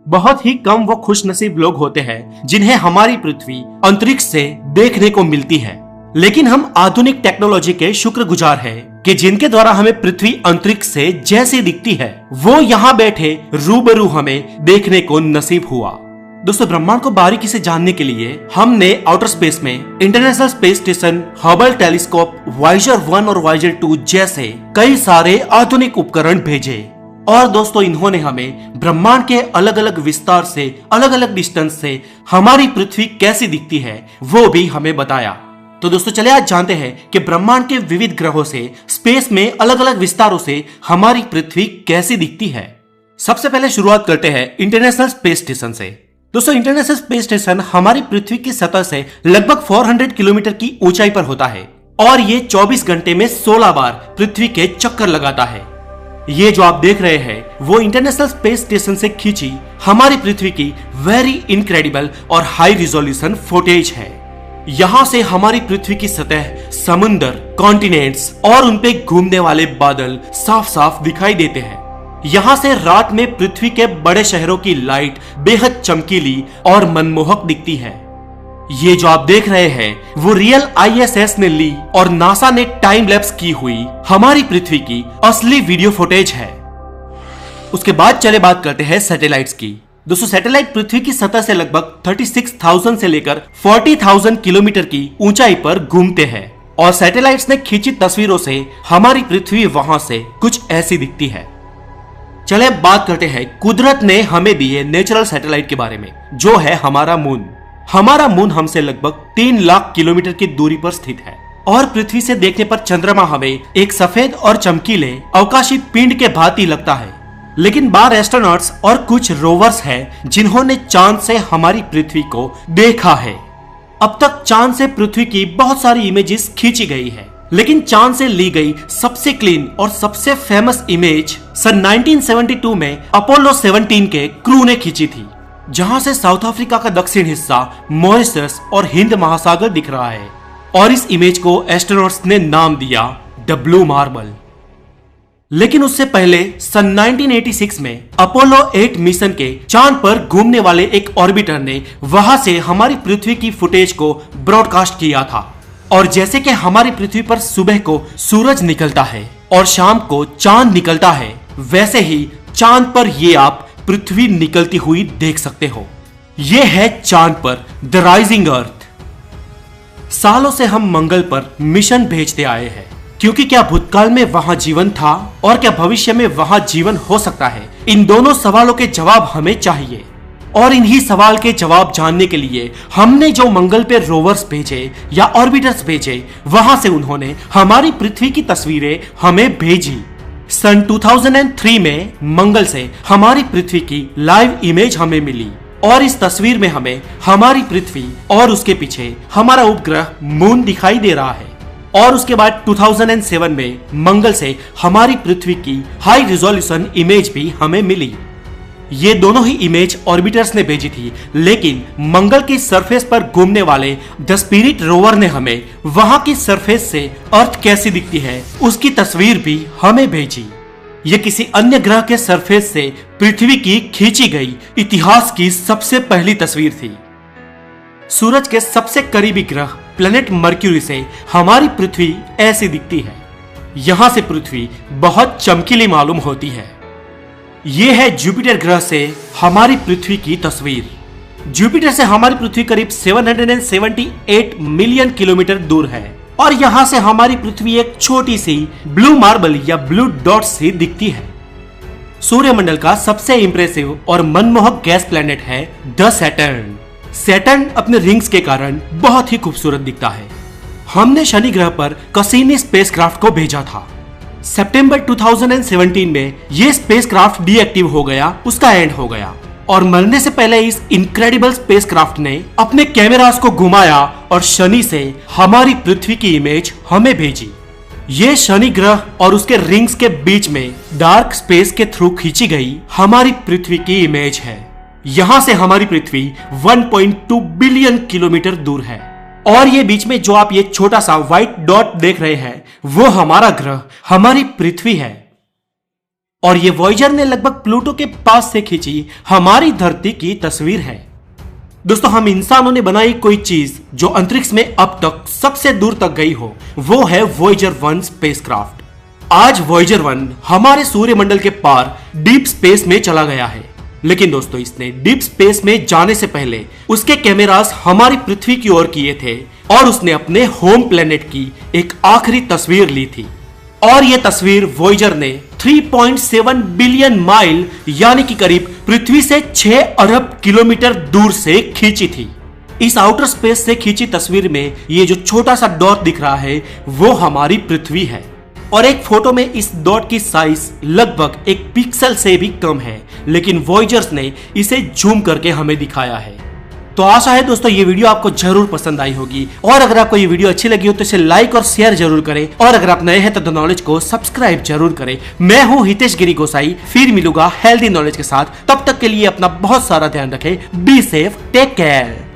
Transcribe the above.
बहुत ही कम वो खुशनसीब लोग होते हैं जिन्हें हमारी पृथ्वी अंतरिक्ष से देखने को मिलती है, लेकिन हम आधुनिक टेक्नोलॉजी के शुक्रगुजार हैं कि जिनके द्वारा हमें पृथ्वी अंतरिक्ष से जैसी दिखती है वो यहाँ बैठे रूबरू हमें देखने को नसीब हुआ। दोस्तों, ब्रह्मांड को बारीकी से जानने के लिए हमने आउटर स्पेस में international space station, Hubble telescope, Voyager 1 और वॉयेजर 2 जैसे कई सारे आधुनिक उपकरण भेजे। और दोस्तों, इन्होंने हमें ब्रह्मांड के अलग अलग विस्तार से, अलग अलग डिस्टेंस से हमारी पृथ्वी कैसी दिखती है वो भी हमें बताया। तो दोस्तों, चलिए आज जानते हैं कि ब्रह्मांड के विविध ग्रहों से, स्पेस में अलग अलग विस्तारों से हमारी पृथ्वी कैसी दिखती है। सबसे पहले शुरुआत करते हैं इंटरनेशनल स्पेस स्टेशन से। दोस्तों, इंटरनेशनल स्पेस स्टेशन हमारी पृथ्वी की सतह से लगभग 400 किलोमीटर की ऊंचाई पर होता है और ये 24 घंटे में 16 बार पृथ्वी के चक्कर लगाता है। ये जो आप देख रहे हैं वो इंटरनेशनल स्पेस स्टेशन से खींची हमारी पृथ्वी की वेरी इनक्रेडिबल और हाई रिजोल्यूशन फुटेज है। यहाँ से हमारी पृथ्वी की सतह, समुद्र, कॉन्टिनेंट्स और उनपे घूमने वाले बादल साफ साफ दिखाई देते हैं। यहाँ से रात में पृथ्वी के बड़े शहरों की लाइट बेहद चमकीली और मनमोहक दिखती है। ये जो आप देख रहे हैं वो रियल ISS ने ली और नासा ने टाइम लैप्स की हुई हमारी पृथ्वी की असली वीडियो फुटेज है। उसके बाद चले बात करते हैं सैटेलाइट्स की। दोस्तों, सैटेलाइट पृथ्वी की सतह से लगभग 36,000 से लेकर 40,000 किलोमीटर की ऊंचाई पर घूमते हैं और सैटेलाइट्स ने खींची तस्वीरों से हमारी पृथ्वी वहां से कुछ ऐसी दिखती है। चले बात करते हैं कुदरत ने हमें दिए नेचुरल सैटेलाइट के बारे में, जो है हमारा मून। हमारा मून हमसे लगभग 3 लाख किलोमीटर की दूरी पर स्थित है और पृथ्वी से देखने पर चंद्रमा हमें एक सफेद और चमकीले अवकाशी पिंड के भांति लगता है। लेकिन 12 एस्ट्रोनॉट्स और कुछ रोवर्स हैं जिन्होंने चांद से हमारी पृथ्वी को देखा है। अब तक चांद से पृथ्वी की बहुत सारी इमेजेस खींची गई है, लेकिन चांद से ली गई सबसे क्लीन और सबसे फेमस इमेज सन 1972 में अपोलो 17 के क्रू ने खींची थी, जहां से साउथ अफ्रीका का दक्षिण हिस्सा, मॉरिशस और हिंद महासागर दिख रहा है और इस इमेज को एस्ट्रोनॉट्स ने नाम दिया द ब्लू मार्बल। लेकिन उससे पहले सन 1986 में अपोलो 8 मिशन के चांद पर घूमने वाले एक ऑर्बिटर ने वहां से हमारी पृथ्वी की फुटेज को ब्रॉडकास्ट किया था। और जैसे कि हमारी पृथ्वी पर सुबह को सूरज निकलता है और शाम को चांद निकलता है, वैसे ही चांद पर ये आप पृथ्वी निकलती हुई देख सकते हो। ये है चांद पर द राइजिंग अर्थ। सालों से हम मंगल पर मिशन भेजते आए हैं, क्योंकि क्या भूतकाल में वहां जीवन था और क्या भविष्य में वहां जीवन हो सकता है? इन दोनों सवालों के जवाब हमें चाहिए और इन्हीं सवाल के जवाब जानने के लिए हमने जो मंगल पे रोवर्स भेजे या ऑर्बिटर्स भेजे, वहां से उन्होंने हमारी पृथ्वी की तस्वीरें हमें भेजी। सन 2003 में मंगल से हमारी पृथ्वी की लाइव इमेज हमें मिली और इस तस्वीर में हमें हमारी पृथ्वी और उसके पीछे हमारा उपग्रह मून दिखाई दे रहा है। और उसके बाद 2007 में मंगल से हमारी पृथ्वी की हाई रिजोल्यूशन इमेज भी हमें मिली। ये दोनों ही इमेज ऑर्बिटर्स ने भेजी थी, लेकिन मंगल की सरफेस पर घूमने वाले द स्पिरिट रोवर ने हमें वहां की सरफेस से अर्थ कैसी दिखती है उसकी तस्वीर भी हमें भेजी। ये किसी अन्य ग्रह के सरफेस से पृथ्वी की खींची गई इतिहास की सबसे पहली तस्वीर थी। सूरज के सबसे करीबी ग्रह प्लेनेट मर्क्यूरी से हमारी पृथ्वी ऐसी दिखती है। यहां से पृथ्वी बहुत चमकीली मालूम होती है। ये है जुपिटर ग्रह से हमारी पृथ्वी की तस्वीर। जुपिटर से हमारी पृथ्वी करीब 778 मिलियन किलोमीटर दूर है और यहां से हमारी पृथ्वी एक छोटी सी ब्लू मार्बल या ब्लू डॉट सी दिखती है। सूर्यमंडल का सबसे इंप्रेसिव और मनमोहक गैस प्लैनेट है द सैटर्न। सैटर्न अपने रिंग्स के कारण बहुत ही खूबसूरत दिखता है। हमने शनि ग्रह पर कसीनी स्पेसक्राफ्ट को भेजा था। सितंबर 2017 में यह स्पेसक्राफ्ट डीएक्टिव हो गया, उसका एंड हो गया और मरने से पहले इस इनक्रेडिबल स्पेसक्राफ्ट ने अपने कैमरास को घुमाया और शनि से हमारी पृथ्वी की इमेज हमें भेजी। ये शनि ग्रह और उसके रिंग्स के बीच में डार्क स्पेस के थ्रू खींची गई हमारी पृथ्वी की इमेज है। यहां से हमारी पृथ्वी 1.2 बिलियन किलोमीटर दूर है और ये बीच में जो आप ये छोटा सा व्हाइट डॉट देख रहे हैं वो हमारा ग्रह, हमारी पृथ्वी है। और ये वॉयेजर ने लगभग प्लूटो के पास से खींची हमारी धरती की तस्वीर है। दोस्तों, हम इंसानों ने बनाई कोई चीज जो अंतरिक्ष में अब तक सबसे दूर तक गई हो, वो है वॉयेजर 1 स्पेसक्राफ्ट। आज वॉयेजर 1 हमारे सूर्यमंडल के पार डीप स्पेस में चला गया है। लेकिन दोस्तों, इसने डीप स्पेस में जाने से पहले उसके कैमरास हमारी पृथ्वी की ओर किए थे और उसने अपने होम प्लेनेट की एक आखिरी तस्वीर ली थी। और यह तस्वीर वॉयेजर ने 3.7 बिलियन माइल यानी कि करीब पृथ्वी से 6 अरब किलोमीटर दूर से खींची थी। इस आउटर स्पेस से खींची तस्वीर में ये जो छोटा सा डॉट दिख रहा है वो हमारी पृथ्वी है। और एक फोटो में इस डॉट की साइज लगभग 1 पिक्सल से भी कम है, लेकिन वॉयेजर्स ने इसे जूम करके हमें दिखाया है। तो आशा है दोस्तों ये वीडियो आपको जरूर पसंद आई होगी, और अगर आपको ये वीडियो अच्छी लगी हो तो इसे लाइक और शेयर जरूर करें, और अगर आप नए हैं तो द नॉलेज को सब्सक्राइब जरूर करें। मैं हूं हितेश गिरी गोसाई, फिर मिलूंगा हेल्दी नॉलेज के साथ। तब तक के लिए अपना बहुत सारा ध्यान रखें। Be safe, take care.